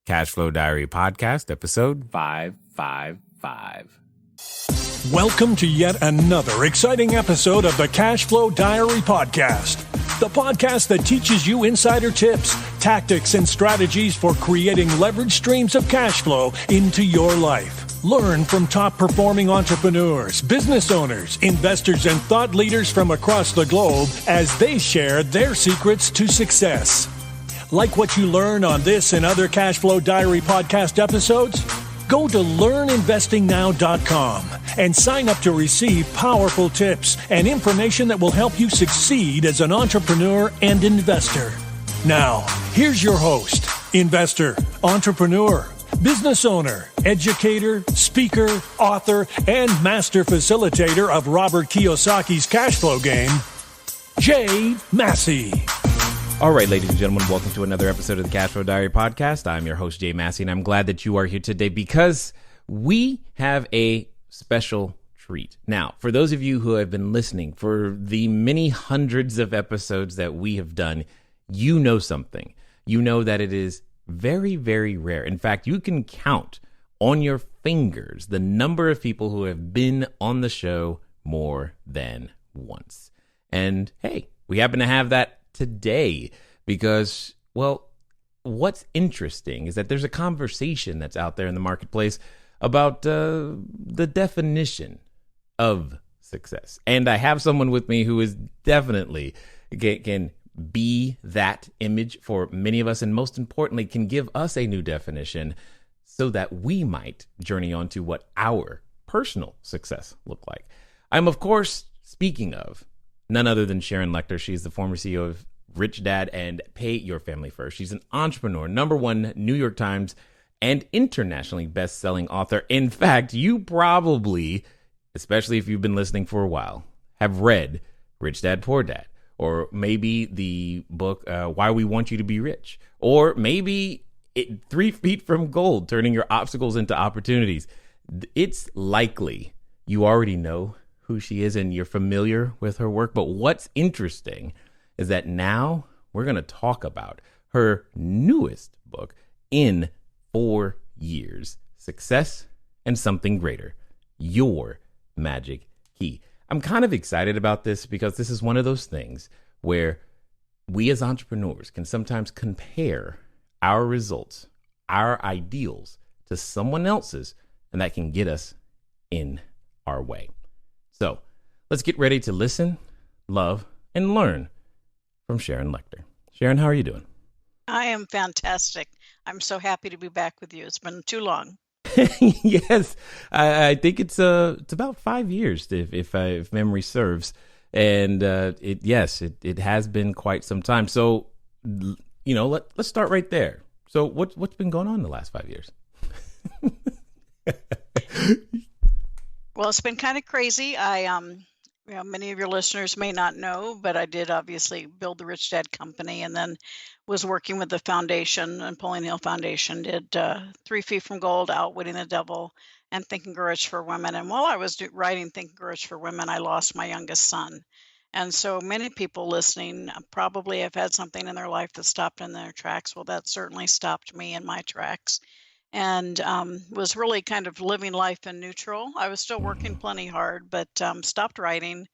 Cashflow Diary Podcast, episode 555. Welcome to yet another exciting episode of the Cashflow Diary Podcast, the podcast that teaches you insider tips, tactics, and strategies for creating leverage streams of cash flow into your life. Learn from top-performing entrepreneurs, business owners, investors, and thought leaders from across the globe as they share their secrets to success. Like what you learn on this and other Cashflow Diary podcast episodes? Go to learninvestingnow.com and sign up to receive powerful tips and information that will help you succeed as an entrepreneur and investor. Now, here's your host, investor, entrepreneur, business owner, educator, speaker, author, and master facilitator of Robert Kiyosaki's cash flow game, Jay Massey. All right, ladies and gentlemen, welcome to another episode of the Cashflow Diary Podcast. I'm your host, Jay Massey, and I'm glad that you are here today because we have a special treat. Now, for those of you who have been listening for the many hundreds of episodes that we have done, you know something. You know that it is very, very rare. In fact, you can count on your fingers the number of people who have been on the show more than once. And hey, we happen to have that today because, well, what's interesting is that there's a conversation that's out there in the marketplace about the definition of success. And I have someone with me who is definitely can be that image for many of us, and most importantly, can give us a new definition so that we might journey on to what our personal success look like. I'm, of course, speaking of none other than Sharon Lechter. She's the former CEO of Rich Dad and Pay Your Family First. She's an entrepreneur, #1 New York Times and internationally best-selling author. In fact, you probably, especially if you've been listening for a while, have read Rich Dad, Poor Dad, or maybe the book, Why We Want You to Be Rich, or maybe 3 Feet from Gold, Turning Your Obstacles into Opportunities. It's likely you already know who she is and you're familiar with her work. But what's interesting is that now we're going to talk about her newest book, In 4 Years, Success and Something Greater, Your Magic Key. I'm kind of excited about this because this is one of those things where we as entrepreneurs can sometimes compare our results, our ideals to someone else's, and that can get us in our way. So let's get ready to listen, love, and learn from Sharon Lechter. Sharon, how are you doing? I am fantastic. I'm so happy to be back with you. It's been too long. Yes, I think it's about 5 years, if memory serves, and it has been quite some time. So let's start right there. So what's been going on the last 5 years? Well, it's been kind of crazy. Many of your listeners may not know, but I did obviously build the Rich Dad company, and then was working with the foundation, and Napoleon Hill Foundation, did 3 Feet from Gold, Outwitting the Devil, and Think and Grow Rich for Women. And while I was writing Think and Grow Rich for Women, I lost my youngest son. And so many people listening probably have had something in their life that stopped in their tracks. Well, that certainly stopped me in my tracks, and was really kind of living life in neutral. I was still working plenty hard, but stopped writing.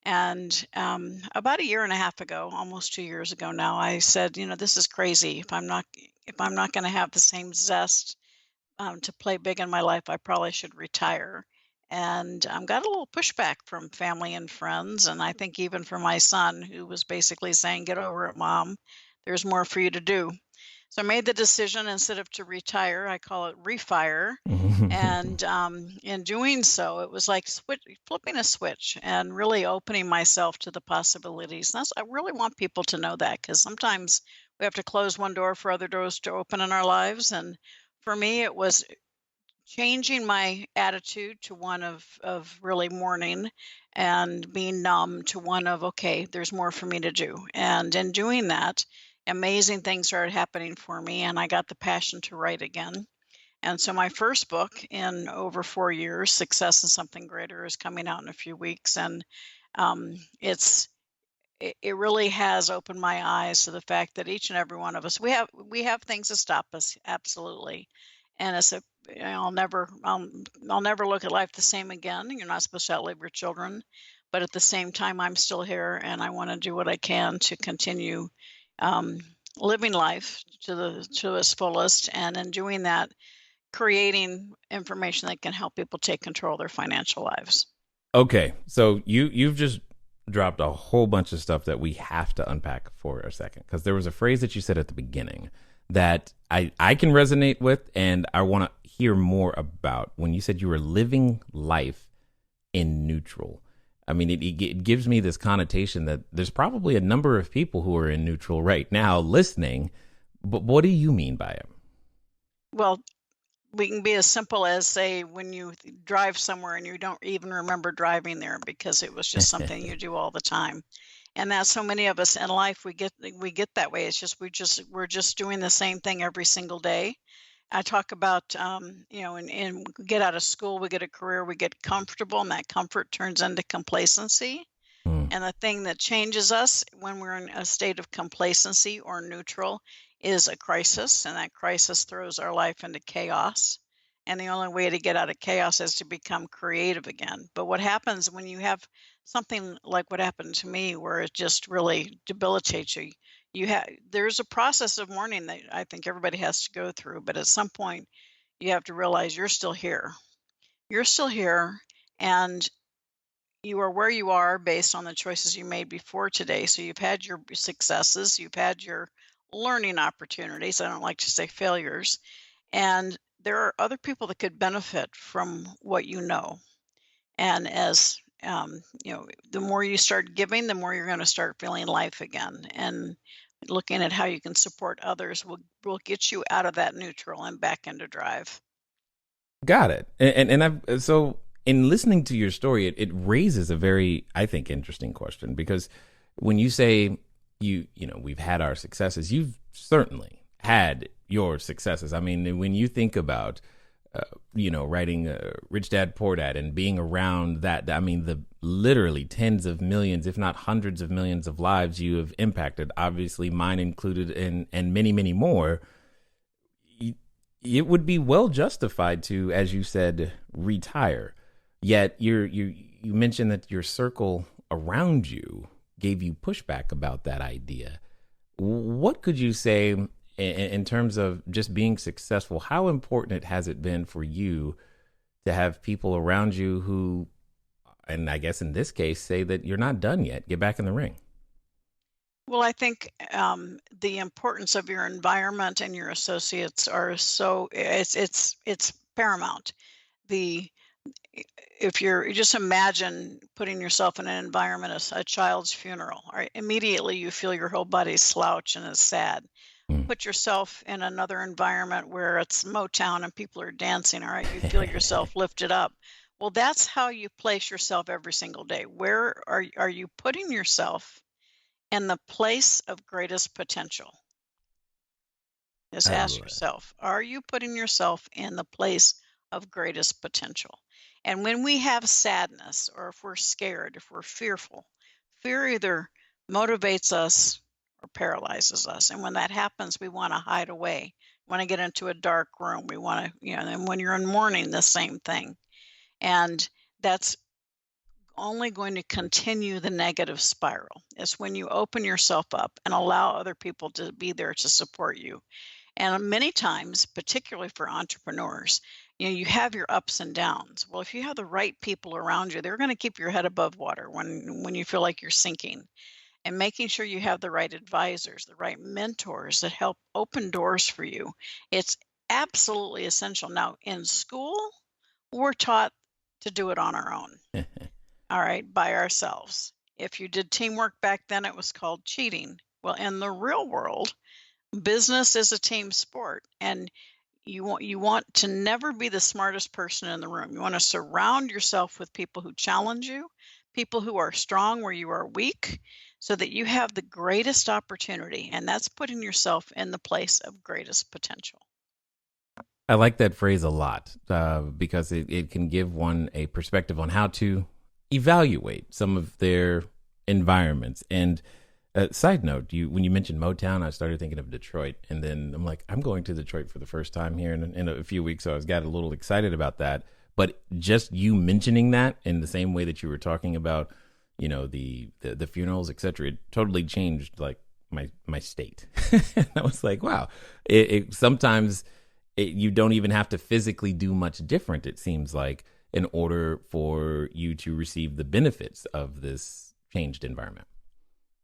And about a year and a half ago, almost 2 years ago now, I said, this is crazy. If I'm not going to have the same zest to play big in my life, I probably should retire. And got a little pushback from family and friends, and I think even from my son, who was basically saying, "Get over it, Mom. There's more for you to do." So I made the decision, instead of to retire, I call it refire. And in doing so, it was like flipping a switch and really opening myself to the possibilities. I really want people to know that, because sometimes we have to close one door for other doors to open in our lives. And for me, it was changing my attitude to one of really mourning and being numb to one of, okay, there's more for me to do. And in doing that, amazing things started happening for me, and I got the passion to write again. And so my first book in over 4 years, Success and Something Greater, is coming out in a few weeks. And it's it really has opened my eyes to the fact that each and every one of us, we have things that stop us, absolutely. And it's a, I'll never look at life the same again. You're not supposed to outlive your children, but at the same time, I'm still here, and I want to do what I can to continue um, living life to its fullest, and in doing that, creating information that can help people take control of their financial lives. Okay, so you've just dropped a whole bunch of stuff that we have to unpack for a second, because there was a phrase that you said at the beginning that I can resonate with, and I want to hear more about. When you said you were living life in neutral, I mean, it gives me this connotation that there's probably a number of people who are in neutral right now listening, but what do you mean by it? Well, we can be as simple as, say, when you drive somewhere and you don't even remember driving there because it was just something you do all the time. And that's so many of us in life, we get that way. It's just we're just doing the same thing every single day. I talk about, and we get out of school, we get a career, we get comfortable, and that comfort turns into complacency. Mm. And the thing that changes us when we're in a state of complacency or neutral is a crisis, and that crisis throws our life into chaos. And the only way to get out of chaos is to become creative again. But what happens when you have something like what happened to me, where it just really debilitates you? There's a process of mourning that I think everybody has to go through, but at some point you have to realize you're still here. You're still here, and you are where you are based on the choices you made before today. So you've had your successes, you've had your learning opportunities. I don't like to say failures. And there are other people that could benefit from what you know. And as the more you start giving, the more you're going to start feeling life again. And looking at how you can support others will get you out of that neutral and back into drive. Got it. And I've so in listening to your story, it raises a very, I think, interesting question, because when you say we've had our successes, you've certainly had your successes. I mean, when you think about writing Rich Dad Poor Dad and being around that, I mean, the literally tens of millions, if not hundreds of millions of lives you have impacted, obviously mine included, and many, many more. It would be well justified to, as you said, retire. Yet you mentioned that your circle around you gave you pushback about that idea. What could you say in terms of just being successful? How important has it been for you to have people around you who, and I guess in this case, say that you're not done yet, get back in the ring? Well, I think the importance of your environment and your associates are it's paramount. If you just imagine putting yourself in an environment as a child's funeral, right? Immediately you feel your whole body slouch and is sad. Put yourself in another environment where it's Motown and people are dancing, all right? You feel yourself lifted up. Well, that's how you place yourself every single day. Where are you putting yourself in the place of greatest potential? Just ask yourself, are you putting yourself in the place of greatest potential? And when we have sadness, or if we're scared, if we're fearful, fear either motivates us or paralyzes us. And when that happens, we want to hide away. We want to get into a dark room. We want to, and when you're in mourning, the same thing. And that's only going to continue the negative spiral. It's when you open yourself up and allow other people to be there to support you. And many times, particularly for entrepreneurs, you have your ups and downs. Well, if you have the right people around you, they're going to keep your head above water when you feel like you're sinking. And making sure you have the right advisors, the right mentors that help open doors for you. It's absolutely essential. Now, in school, we're taught to do it on our own. All right, by ourselves. If you did teamwork back then, it was called cheating. Well, in the real world, business is a team sport, and you want to never be the smartest person in the room. You want to surround yourself with people who challenge you, people who are strong where you are weak, so that you have the greatest opportunity, and that's putting yourself in the place of greatest potential. I like that phrase a lot because it can give one a perspective on how to evaluate some of their environments. And side note, when you mentioned Motown, I started thinking of Detroit, and then I'm like, I'm going to Detroit for the first time here in a few weeks, so I got a little excited about that. But just you mentioning that in the same way that you were talking about, the funerals, etc., it totally changed like my state. I was like, wow, sometimes you don't even have to physically do much different, it seems like, in order for you to receive the benefits of this changed environment.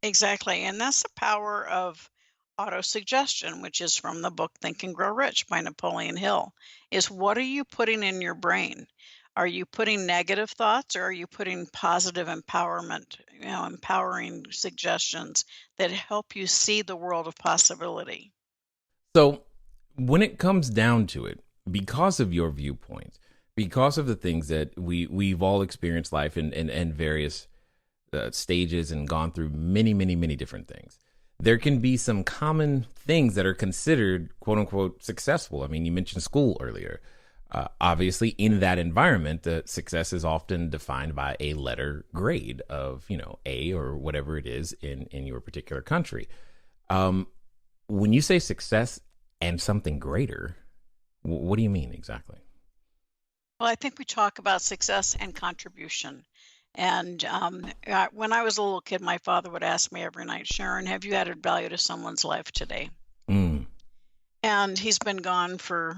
Exactly. And that's the power of autosuggestion, which is from the book Think and Grow Rich by Napoleon Hill, is what are you putting in your brain? Are you putting negative thoughts, or are you putting positive empowerment, empowering suggestions that help you see the world of possibility? So when it comes down to it, because of your viewpoint, because of the things that we've all experienced life in various stages and gone through many, many, many different things, there can be some common things that are considered quote unquote successful. I mean, you mentioned school earlier. Obviously, in that environment, the success is often defined by a letter grade of, A or whatever it is in your particular country. When you say success and something greater, what do you mean exactly? Well, I think we talk about success and contribution. And when I was a little kid, my father would ask me every night, Sharon, have you added value to someone's life today? Mm. And he's been gone for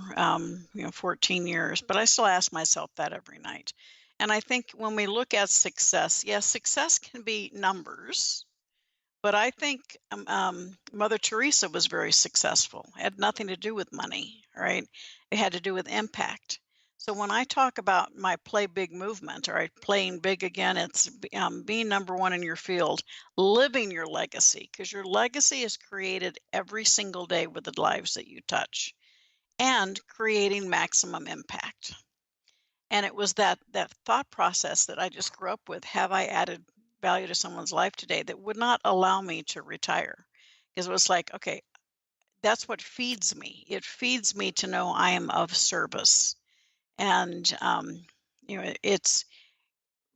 14 years, but I still ask myself that every night. And I think when we look at success, yes, success can be numbers, but I think Mother Teresa was very successful. It had nothing to do with money, right? It had to do with impact. So when I talk about my play big movement, or playing big again, it's being number one in your field, living your legacy, because your legacy is created every single day with the lives that you touch, and creating maximum impact. And it was that thought process that I just grew up with. Have I added value to someone's life today, that would not allow me to retire? Because it was like, okay, that's what feeds me. It feeds me to know I am of service. And it's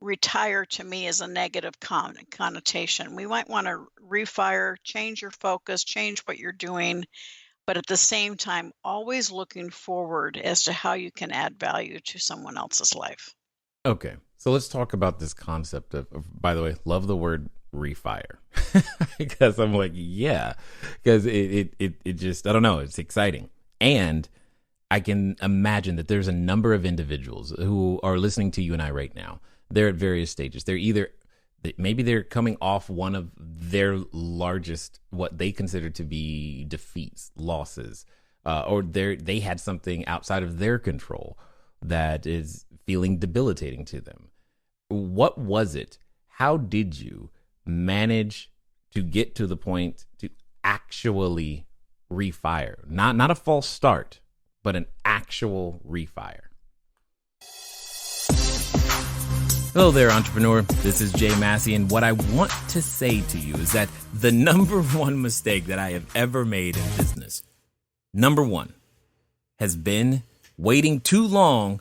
retire to me is a negative connotation. We might want to refire, change your focus, change what you're doing, but at the same time, always looking forward as to how you can add value to someone else's life. Okay, so let's talk about this concept of by the way, love the word refire. Because I'm like, yeah, because it just, I don't know, it's exciting. And I can imagine that there's a number of individuals who are listening to you and I right now. They're at various stages. Maybe they're coming off one of their largest, what they consider to be defeats, losses, or they had something outside of their control that is feeling debilitating to them. What was it? How did you manage to get to the point to actually refire? Not a false start, but an actual refire. Hello there, entrepreneur. This is Jay Massey, and what I want to say to you is that the number one mistake that I have ever made in business, number one, has been waiting too long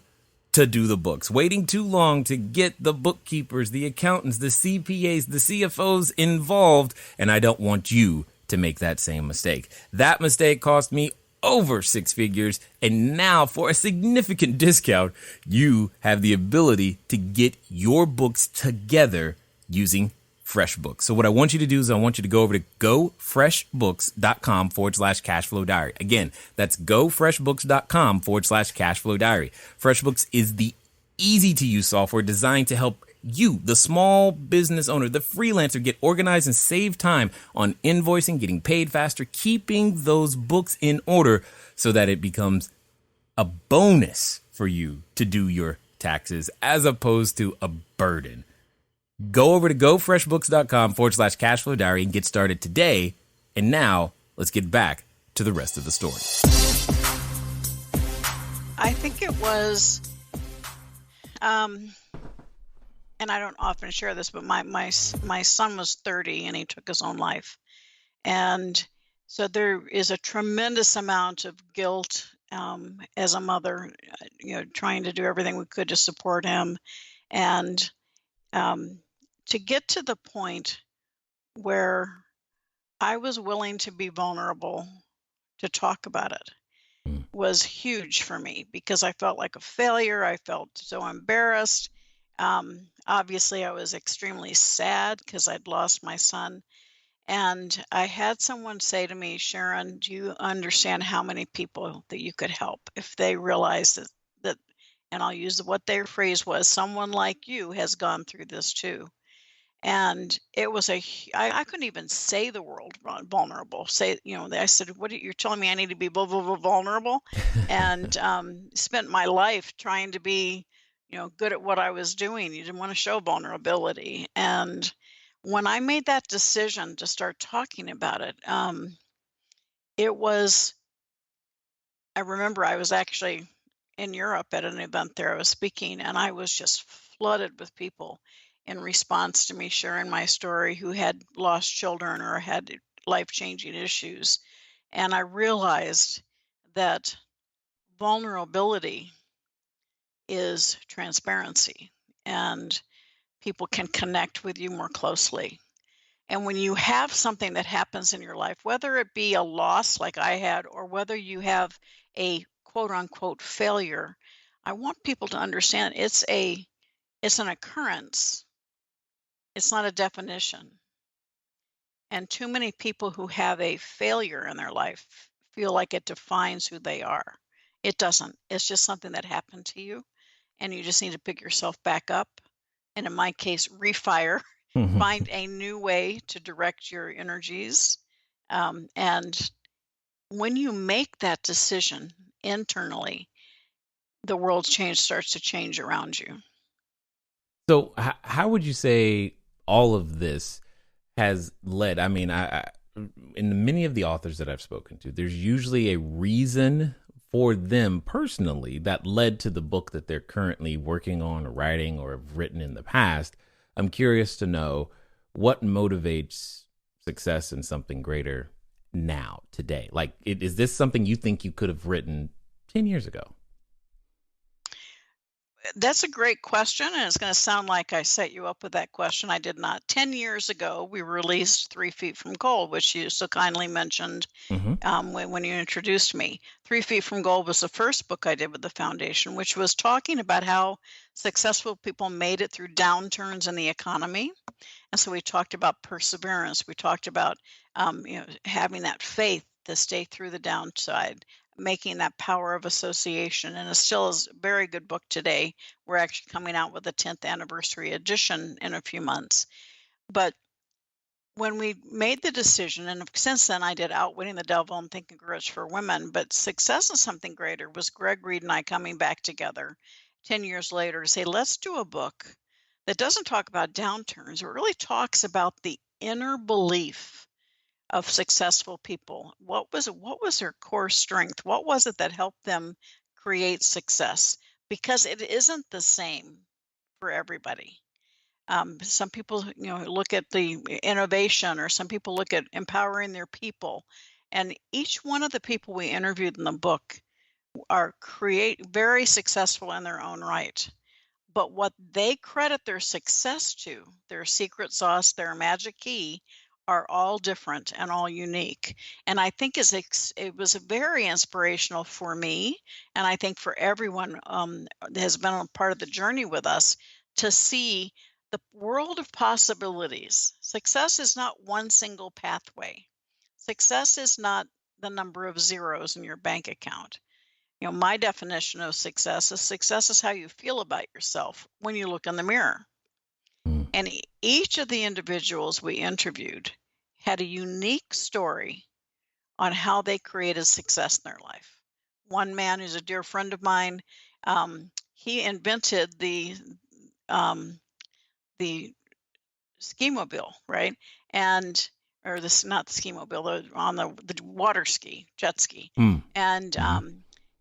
to do the books, waiting too long to get the bookkeepers, the accountants, the CPAs, the CFOs involved, and I don't want you to make that same mistake. That mistake cost me over six figures, and now for a significant discount, you have the ability to get your books together using FreshBooks. So what I want you to do is I want you to go over to gofreshbooks.com/cashflowdiary. Again, that's gofreshbooks.com/cashflowdiary. FreshBooks is the easy to use software designed to help you, the small business owner, the freelancer, get organized and save time on invoicing, getting paid faster, keeping those books in order so that it becomes a bonus for you to do your taxes as opposed to a burden. Go over to gofreshbooks.com/cashflowdiary and get started today. And now let's get back to the rest of the story. I think it was, and I don't often share this, but my son was 30 and he took his own life. And so there is a tremendous amount of guilt as a mother, trying to do everything we could to support him, and to get to the point where I was willing to be vulnerable to talk about it Mm. was huge for me because I felt like a failure. I felt so embarrassed. Obviously, I was extremely sad because I'd lost my son. And I had someone say to me, Sharon, do you understand how many people that you could help if they realize that, and I'll use what their phrase was, someone like you has gone through this too. And it was I couldn't even say the word vulnerable. Say, I said, you're telling me I need to be blah, blah, blah, vulnerable? And spent my life trying to be, good at what I was doing. You didn't want to show vulnerability. And when I made that decision to start talking about it, it was, I remember I was actually in Europe at an event there. I was speaking, and I was just flooded with people in response to me sharing my story who had lost children or had life-changing issues. And I realized that vulnerability is transparency, and people can connect with you more closely. And when you have something that happens in your life, whether it be a loss like I had, or whether you have a quote unquote failure, I want people to understand it's an occurrence. It's not a definition. And too many people who have a failure in their life feel like it defines who they are. It doesn't. It's just something that happened to you, and you just need to pick yourself back up. And in my case, refire, find a new way to direct your energies. And when you make that decision internally, the world starts to change around you. So, how would you say all of this has led? I mean, in many of the authors that I've spoken to, there's usually a reason for them personally that led to the book that they're currently working on or writing or have written in the past. I'm curious to know what motivates success in something greater now, today. Like, is this something you think you could have written 10 years ago? That's a great question, and it's going to sound like I set you up with that question. I did not. 10 years ago, we released 3 Feet from Gold, which you so kindly mentioned when you introduced me. 3 Feet from Gold was the first book I did with the foundation, which was talking about how successful people made it through downturns in the economy. And so we talked about perseverance. We talked about having that faith to stay through the downside, making that power of association. And it still is a very good book today. We're actually coming out with a 10th anniversary edition in a few months. But when we made the decision, and since then I did Outwitting the Devil and Think and Grow Rich for Women, but Success is Something Greater was Greg Reid and I coming back together 10 years later to say, let's do a book that doesn't talk about downturns. It really talks about the inner belief of successful people. What was their core strength? What was it that helped them create success? Because it isn't the same for everybody. Some people, look at the innovation, or some people look at empowering their people. And each one of the people we interviewed in the book are very successful in their own right. But what they credit their success to, their secret sauce, their magic key, are all different and all unique. And I think it was very inspirational for me, and I think for everyone that has been a part of the journey with us, to see the world of possibilities. Success is not one single pathway. Success is not the number of zeros in your bank account. My definition of success is how you feel about yourself when you look in the mirror. And each of the individuals we interviewed had a unique story on how they created success in their life. One man who's a dear friend of mine, he invented the ski-mobile, right? Or this, not the ski-mobile, on the water ski, jet ski. And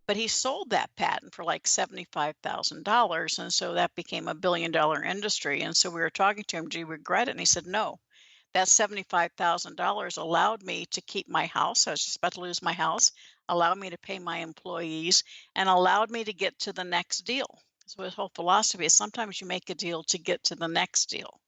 but he sold that patent for like $75,000. And so that became a $1 billion industry. And so we were talking to him, do you regret it? And he said, no, that $75,000 allowed me to keep my house. I was just about to lose my house, allowed me to pay my employees, and allowed me to get to the next deal. So his whole philosophy is sometimes you make a deal to get to the next deal.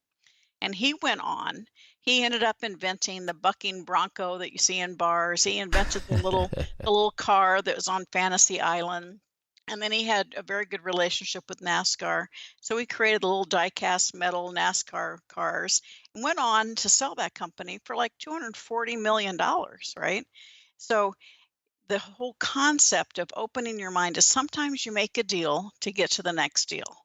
And he went on. He ended up inventing the bucking bronco that you see in bars. He invented the little car that was on Fantasy Island. And then he had a very good relationship with NASCAR. So he created the little die-cast metal NASCAR cars and went on to sell that company for like $240 million, right? So the whole concept of opening your mind is sometimes you make a deal to get to the next deal.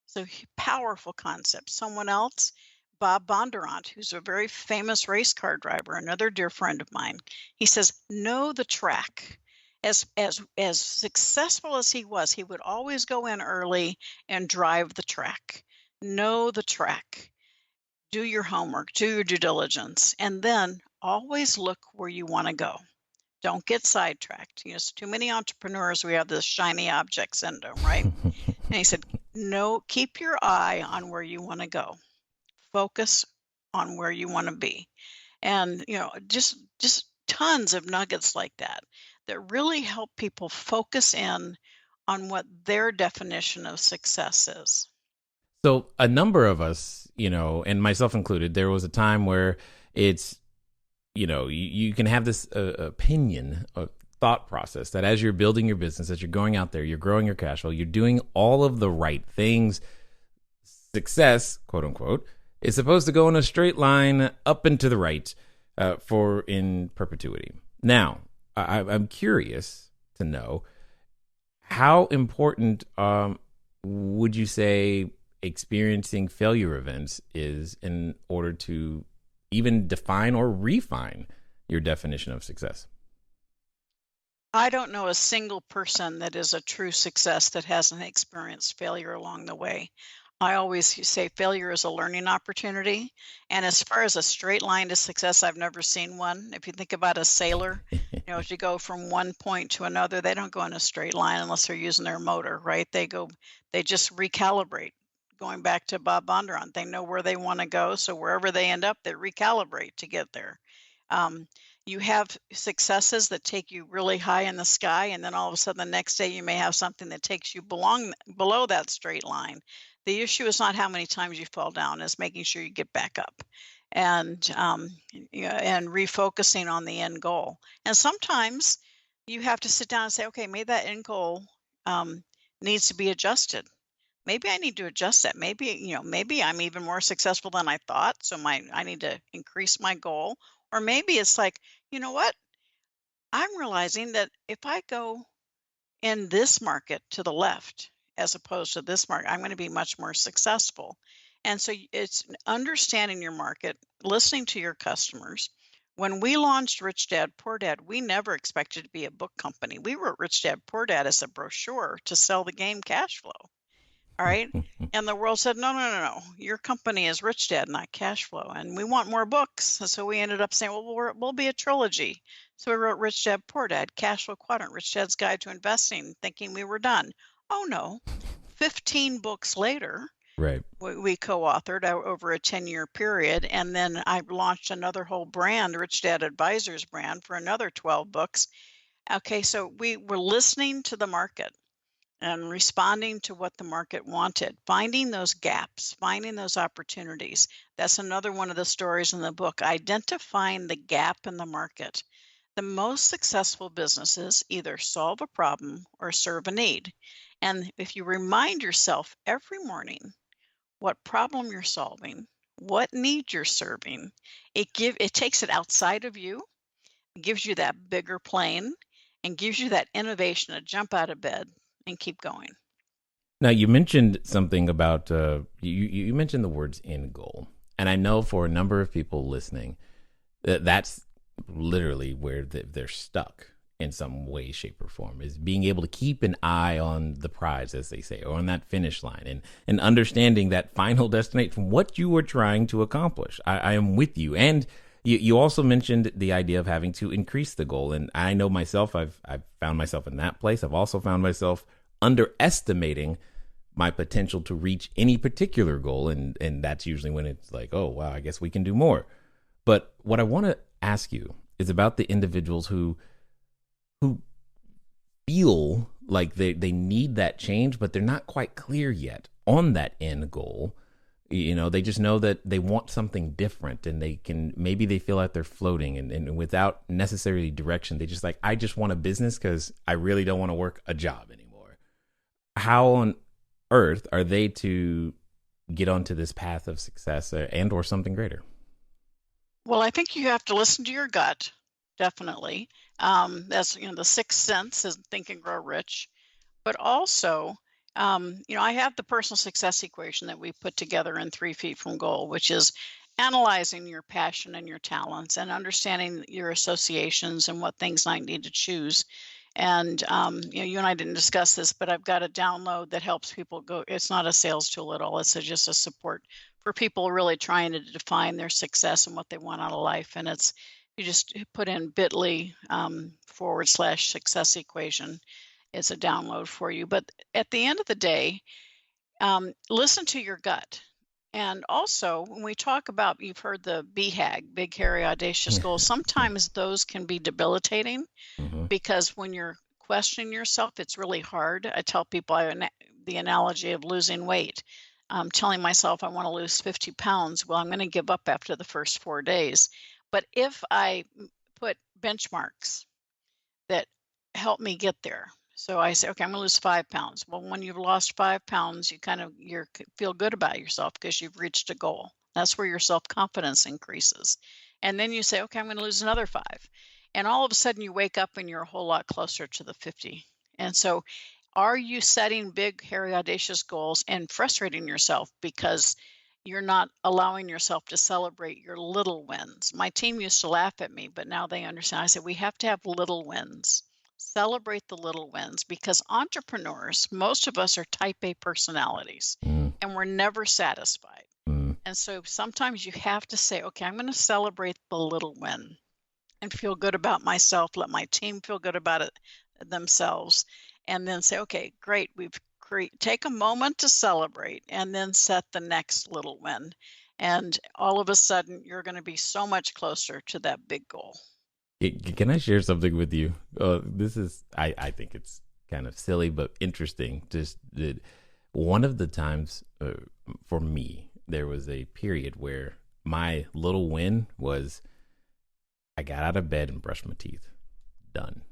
So powerful concept. Someone else, Bob Bondurant, who's a very famous race car driver, another dear friend of mine, he says, know the track. As successful as he was, he would always go in early and drive the track. Know the track. Do your homework, do your due diligence, and then always look where you want to go. Don't get sidetracked. Too many entrepreneurs, we have this shiny object syndrome, right? And he said, no, keep your eye on where you want to go. Focus on where you want to be. And, just tons of nuggets like that really help people focus in on what their definition of success is. So a number of us, and myself included, there was a time where it's, you can have this opinion or thought process that as you're building your business, as you're going out there, you're growing your cash flow, you're doing all of the right things. Success, quote unquote, is supposed to go in a straight line up and to the right in perpetuity. Now, I'm curious to know how important would you say experiencing failure events is in order to even define or refine your definition of success? I don't know a single person that is a true success that hasn't experienced failure along the way. I always say failure is a learning opportunity. And as far as a straight line to success, I've never seen one. If you think about a sailor, as you go from one point to another, they don't go in a straight line unless they're using their motor, right? They just recalibrate. Going back to Bob Bondurant, they know where they want to go. So wherever they end up, they recalibrate to get there. You have successes that take you really high in the sky, and then all of a sudden the next day you may have something that takes you below that straight line. The issue is not how many times you fall down, it's making sure you get back up and and refocusing on the end goal. And sometimes you have to sit down and say, okay, maybe that end goal needs to be adjusted. Maybe I need to adjust that. Maybe I'm even more successful than I thought, so I need to increase my goal. Or maybe it's like, you know what? I'm realizing that if I go in this market to the left as opposed to this market, I'm going to be much more successful. And so it's understanding your market, listening to your customers. When we launched Rich Dad, Poor Dad, we never expected to be a book company. We wrote Rich Dad, Poor Dad as a brochure to sell the game Cash Flow. All right. And the world said, no. Your company is Rich Dad, not Cash Flow. And we want more books. And so we ended up saying, well, we'll be a trilogy. So we wrote Rich Dad, Poor Dad, Cash Flow Quadrant, Rich Dad's Guide to Investing, thinking we were done. Oh, no. 15 books later, right? We co-authored over a 10-year period. And then I launched another whole brand, Rich Dad Advisors brand, for another 12 books. Okay. So we were listening to the market and responding to what the market wanted, finding those gaps, finding those opportunities. That's another one of the stories in the book, identifying the gap in the market. The most successful businesses either solve a problem or serve a need. And if you remind yourself every morning what problem you're solving, what need you're serving, it takes it outside of you, gives you that bigger plane, and gives you that innovation to jump out of bed and keep going. Now, you mentioned something about, you mentioned the words end goal. And I know for a number of people listening, that's literally where they're stuck in some way, shape, or form, is being able to keep an eye on the prize, as they say, or on that finish line, and understanding that final destination, what you were trying to accomplish. I am with you. And you also mentioned the idea of having to increase the goal. And I know myself, I've found myself in that place. I've also found myself underestimating my potential to reach any particular goal. And that's usually when it's like, oh, wow, I guess we can do more. But what I want to ask you is about the individuals who feel like they need that change, but they're not quite clear yet on that end goal. They just know that they want something different, and maybe they feel like they're floating, and without necessarily direction, they just like, I just want a business because I really don't want to work a job anymore. How on earth are they to get onto this path of success and or something greater? Well, I think you have to listen to your gut, definitely. That's, the sixth sense is Think and Grow Rich. But also, I have the personal success equation that we put together in 3 Feet from Goal, which is analyzing your passion and your talents and understanding your associations and what things I need to choose. And, you and I didn't discuss this, but I've got a download that helps people go. It's not a sales tool at all. It's just a support for people really trying to define their success and what they want out of life. And you just put in bit.ly /success equation. It's a download for you. But at the end of the day, listen to your gut. And also, when we talk about, you've heard the BHAG, big, hairy, audacious goals, sometimes those can be debilitating because when you're questioning yourself, it's really hard. I tell people the analogy of losing weight. I'm telling myself I want to lose 50 pounds. Well, I'm going to give up after the first 4 days. But if I put benchmarks that help me get there, so I say, okay, I'm going to lose 5 pounds. Well, when you've lost 5 pounds, you feel good about yourself because you've reached a goal. That's where your self-confidence increases. And then you say, okay, I'm going to lose another 5. And all of a sudden you wake up and you're a whole lot closer to the 50. And so are you setting big, hairy, audacious goals and frustrating yourself because you're not allowing yourself to celebrate your little wins? My team used to laugh at me, but now they understand. I said, we have to have little wins. Celebrate the little wins, because entrepreneurs, most of us are type A personalities and we're never satisfied. And so sometimes you have to say, okay, I'm going to celebrate the little win and feel good about myself. Let my team feel good about it themselves. And then say, okay, great. Take a moment to celebrate and then set the next little win. And all of a sudden you're going to be so much closer to that big goal. Can I share something with you? This is, I think it's kind of silly, but interesting. Just one of the times for me, there was a period where my little win was I got out of bed and brushed my teeth. Done.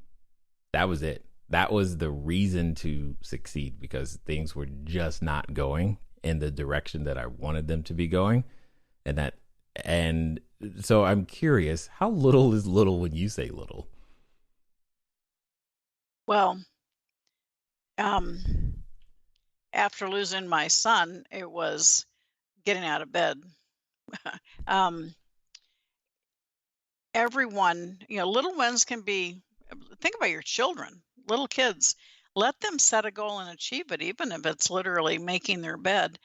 That was it. That was the reason to succeed, because things were just not going in the direction that I wanted them to be going. And so I'm curious, how little is little when you say little? Well, after losing my son, it was getting out of bed. Everyone, little wins can be, think about your children, little kids, let them set a goal and achieve it, even if it's literally making their bed.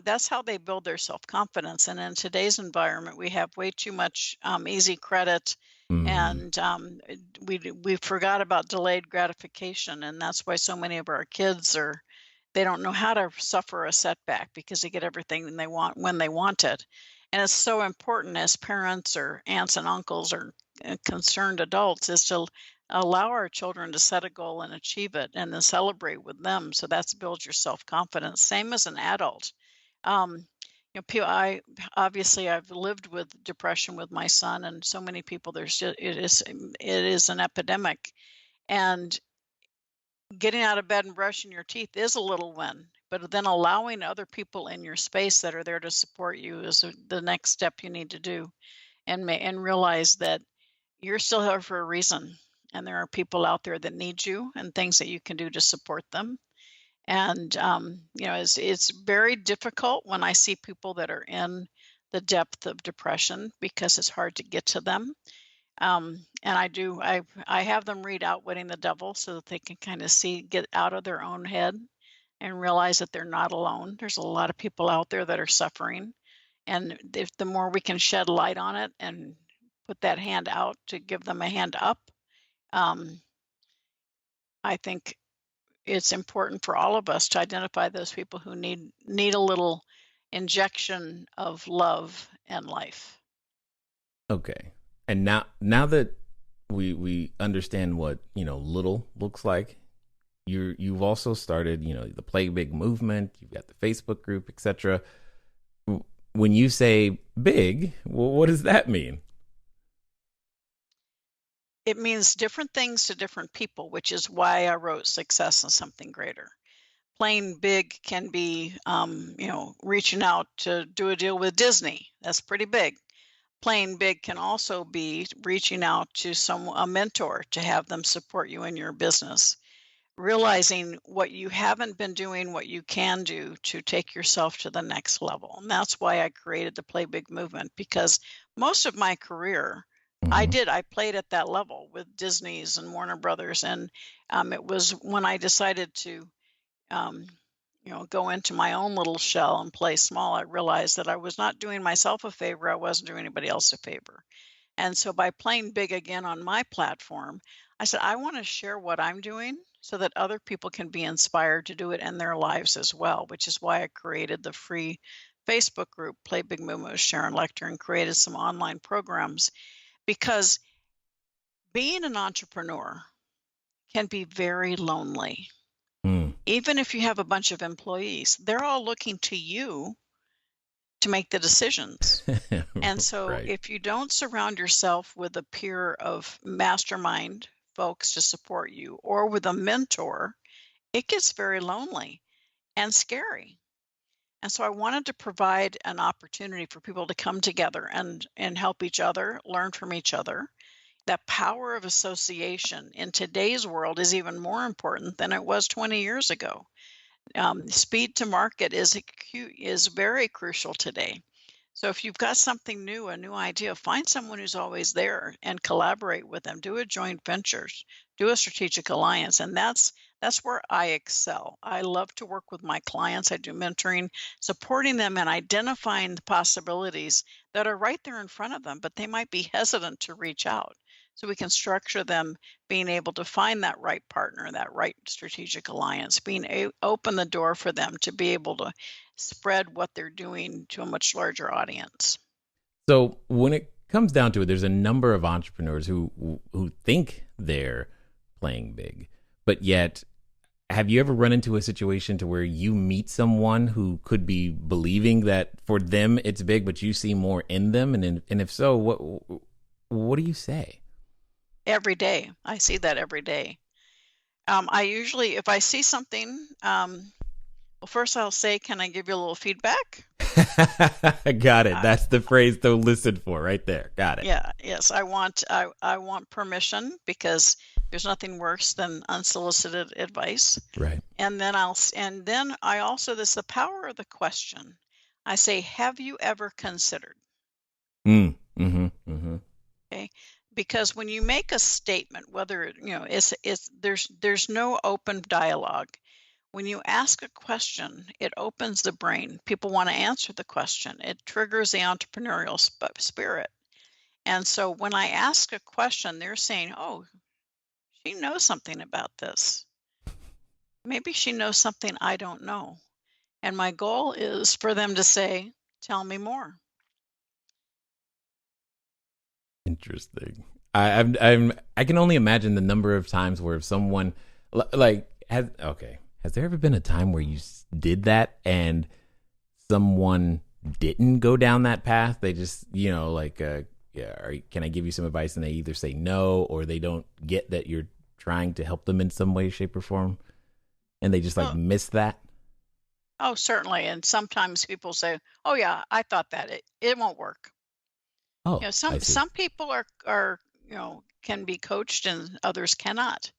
That's how they build their self-confidence. And in today's environment, we have way too much easy credit, and we forgot about delayed gratification. And that's why so many of our kids they don't know how to suffer a setback, because they get everything they want when they want it. And it's so important as parents or aunts and uncles or concerned adults is to allow our children to set a goal and achieve it, and then celebrate with them. So that's builds your self-confidence. Same as an adult. I've lived with depression with my son, and so many people. It is an epidemic, and getting out of bed and brushing your teeth is a little win. But then allowing other people in your space that are there to support you is the next step you need to do, and realize that you're still here for a reason. And there are people out there that need you and things that you can do to support them. And, it's very difficult when I see people that are in the depth of depression, because it's hard to get to them. And I have them read Outwitting the Devil so that they can kind of get out of their own head and realize that they're not alone. There's a lot of people out there that are suffering. And the more we can shed light on it and put that hand out to give them a hand up, I think it's important for all of us to identify those people who need a little injection of love and life. Okay. And now that we understand what, little looks like, you've also started, the Play Big movement, you've got the Facebook group, etc. when you say big, well, what does that mean? It means different things to different people, which is why I wrote Success and Something Greater. Playing big can be, reaching out to do a deal with Disney. That's pretty big. Playing big can also be reaching out to a mentor to have them support you in your business. Realizing what you haven't been doing, what you can do to take yourself to the next level. And that's why I created the Play Big movement, because most of my career, Mm-hmm. I played at that level with Disney's and Warner Brothers. And it was when I decided to, um, go into my own little shell and play small, I realized that I was not doing myself a favor. I wasn't doing anybody else a favor. And so by playing big again on my platform, I said, I want to share what I'm doing so that other people can be inspired to do it in their lives as well, which is why I created the free Facebook group, Play Big Movement with Sharon Lechter, and created some online programs, because being an entrepreneur can be very lonely. Mm. Even if you have a bunch of employees, they're all looking to you to make the decisions. And so Right. if you don't surround yourself with a peer of mastermind folks to support you, or with a mentor, it gets very lonely and scary. And so I wanted to provide an opportunity for people to come together and help each other, learn from each other. That power of association in today's world is even more important than it was 20 years ago. Speed to market is very crucial today. So if you've got something new, a new idea, find someone who's always there and collaborate with them. Do a joint ventures, do a strategic alliance, and that's where I excel. I love to work with my clients. I do mentoring, supporting them and identifying the possibilities that are right there in front of them, but they might be hesitant to reach out. So we can structure them being able to find that right partner, that right strategic alliance, open the door for them to be able to spread what they're doing to a much larger audience. So when it comes down to it, there's a number of entrepreneurs who think they're playing big, but yet, have you ever run into a situation to where you meet someone who could be believing that for them it's big, but you see more in them, and if so, what do you say? Every day. I see that every day. I usually, if I see something, well, first I'll say, can I give you a little feedback? Got it. Uh, That's the phrase to listen for right there. Got it. yeah, yes, I want permission, because there's nothing worse than unsolicited advice. Right. And then I also, this the power of the question. I say, have you ever considered? Mm. Mm-hmm. Mm-hmm. Okay. Because when you make a statement, whether, there's no open dialogue. When you ask a question, it opens the brain. People want to answer the question. It triggers the entrepreneurial spirit. And so when I ask a question, they're saying, oh, she knows something about this. Maybe she knows something I don't know. And my goal is for them to say, tell me more. Interesting. I can only imagine the number of times where if someone has there ever been a time where you did that and someone didn't go down that path? They just, can I give you some advice? And they either say no, or they don't get that you're trying to help them in some way, shape, or form, and they just Oh, miss that. oh, certainly. And sometimes people say, oh yeah, I thought that it won't work. Oh, I see. Some people are can be coached and others cannot.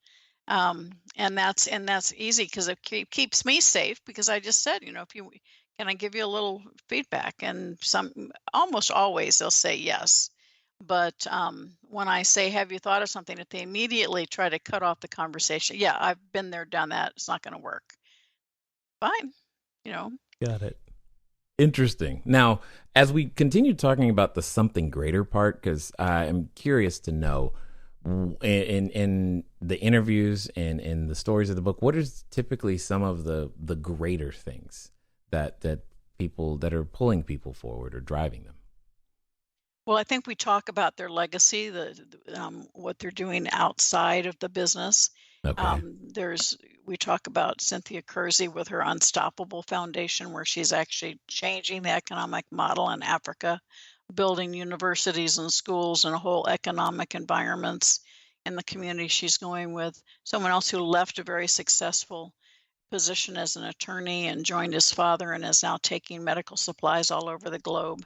And that's easy, because it keeps me safe, because I just said, if you can, I give you a little feedback, and almost always they'll say yes. But when I say, have you thought of something, if they immediately try to cut off the conversation, yeah, I've been there, done that, it's not going to work. Fine, you know. Got it. Interesting. Now, as we continue talking about the something greater part, because I'm curious to know, in the interviews and in the stories of the book, what is typically some of the greater things that people that are pulling people forward or driving them? Well, I think we talk about their legacy, what they're doing outside of the business. Okay. There's we talk about Cynthia Kersey with her Unstoppable Foundation, where she's actually changing the economic model in Africa, building universities and schools and whole economic environments in the community she's going with. Someone else who left a very successful position as an attorney and joined his father and is now taking medical supplies all over the globe.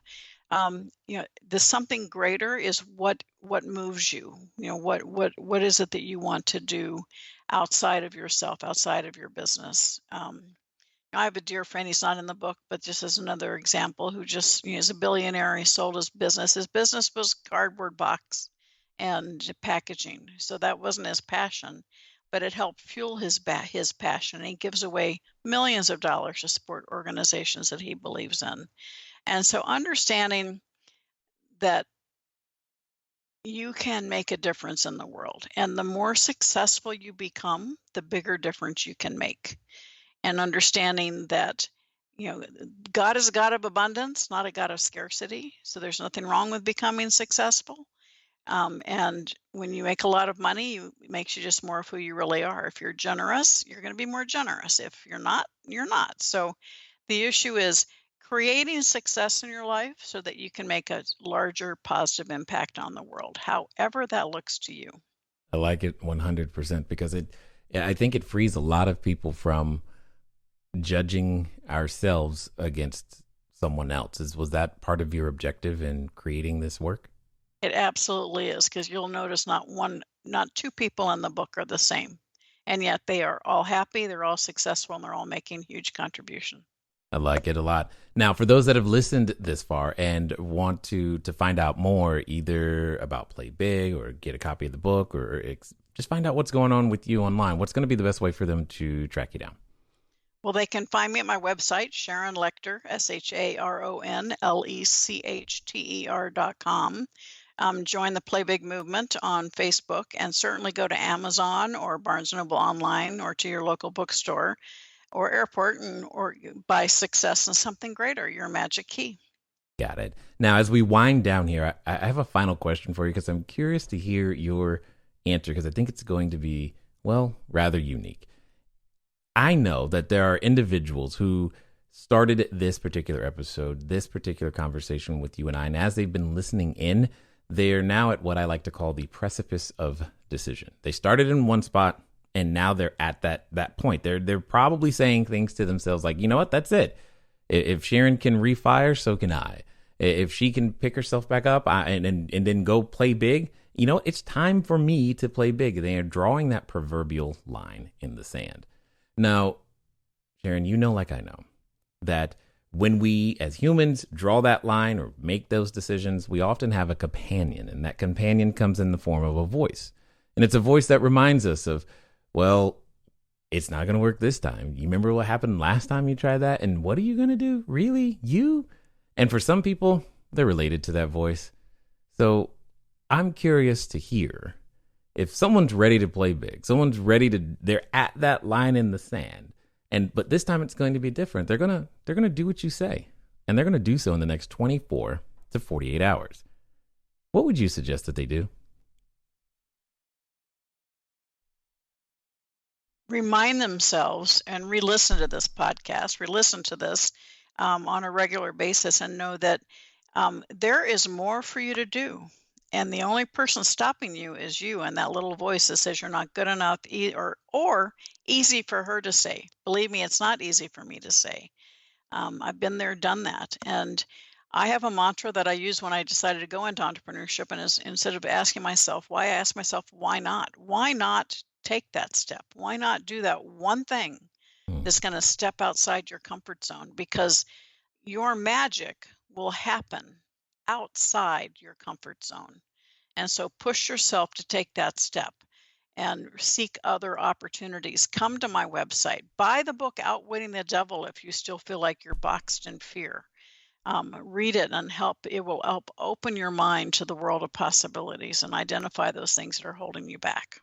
The something greater is what moves you. What is it that you want to do outside of yourself, outside of your business? I have a dear friend, he's not in the book, but just as another example, who just is a billionaire. He sold his business. His business was cardboard box and packaging. So that wasn't his passion, but it helped fuel his passion. And he gives away millions of dollars to support organizations that he believes in. And so understanding that you can make a difference in the world, and the more successful you become, the bigger difference you can make. And understanding that, God is a God of abundance, not a God of scarcity. So there's nothing wrong with becoming successful. And when you make a lot of money, it makes you just more of who you really are. If you're generous, you're going to be more generous. If you're not, you're not. So the issue is creating success in your life so that you can make a larger positive impact on the world, however that looks to you. I like it 100% because I think it frees a lot of people from judging ourselves against someone else. Was that part of your objective in creating this work? It absolutely is, because you'll notice not two people in the book are the same, and yet they are all happy, they're all successful, and they're all making huge contribution. I like it a lot. Now, for those that have listened this far and want to find out more, either about Play Big or get a copy of the book or just find out what's going on with you online, what's going to be the best way for them to track you down? Well, they can find me at my website, Sharon Lechter, SharonLechter.com. Join the Play Big movement on Facebook, and certainly go to Amazon or Barnes & Noble online or to your local bookstore or airport or buy Success and Something Greater, Your Magic Key. Got it. Now, as we wind down here, I have a final question for you because I'm curious to hear your answer because I think it's going to be, rather unique. I know that there are individuals who started this particular episode, this particular conversation with you and I, and as they've been listening in, they are now at what I like to call the precipice of decision. They started in one spot, and now they're at that point. They're probably saying things to themselves like, you know what, that's it. If Sharon can refire, so can I. If she can pick herself back up and then go play big, it's time for me to play big. They are drawing that proverbial line in the sand. Now, Sharon, like I know, that when we as humans draw that line or make those decisions, we often have a companion, and that companion comes in the form of a voice. And it's a voice that reminds us of, it's not going to work this time. You remember what happened last time you tried that? And what are you going to do? Really? You? And for some people, they're related to that voice. So I'm curious to hear if someone's ready to play big, they're at that line in the sand. But this time it's going to be different. They're going to do what you say, and they're going to do so in the next 24 to 48 hours. What would you suggest that they do? Remind themselves and re-listen to this podcast, re-listen to this on a regular basis, and know that there is more for you to do. And the only person stopping you is you and that little voice that says you're not good enough, or easy for her to say. Believe me, it's not easy for me to say. I've been there, done that. And I have a mantra that I use when I decided to go into entrepreneurship. And instead of asking myself why, I ask myself, why not? Why not take that step? Why not do that one thing that's going to step outside your comfort zone? Because your magic will happen outside your comfort zone. And so push yourself to take that step and seek other opportunities. Come to my website, buy the book Outwitting the Devil if you still feel like you're boxed in fear. Read it and it will help open your mind to the world of possibilities and identify those things that are holding you back.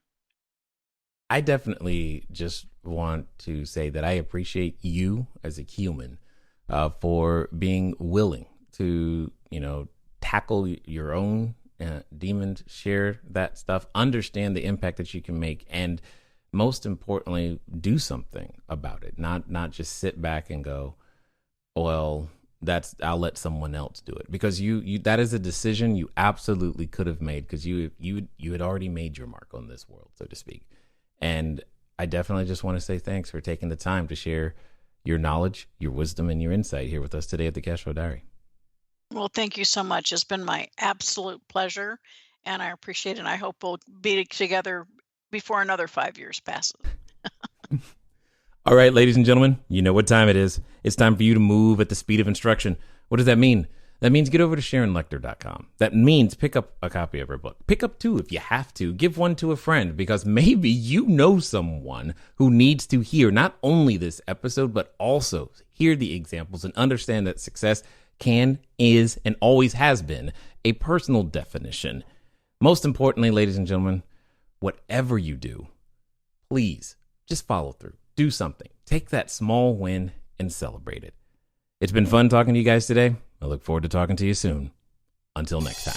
I definitely just want to say that I appreciate you as a human for being willing to, tackle your own demons, share that stuff, understand the impact that you can make, and most importantly, do something about it. Not just sit back and go, well, I'll let someone else do it, because you that is a decision you absolutely could have made, because you had already made your mark on this world, so to speak. And I definitely just want to say thanks for taking the time to share your knowledge, your wisdom, and your insight here with us today at the Cashflow Diary. Well, thank you so much. It's been my absolute pleasure, and I appreciate it. And I hope we'll be together before another 5 years passes. All right, ladies and gentlemen, you know what time it is. It's time for you to move at the speed of instruction. What does that mean? That means get over to SharonLechter.com. That means pick up a copy of her book. Pick up 2 if you have to. Give 1 to a friend, because maybe you know someone who needs to hear not only this episode, but also hear the examples and understand that success can, is, and always has been a personal definition. Most importantly, ladies and gentlemen, whatever you do, please just follow through. Do something. Take that small win and celebrate it. It's been fun talking to you guys today. I look forward to talking to you soon. Until next time.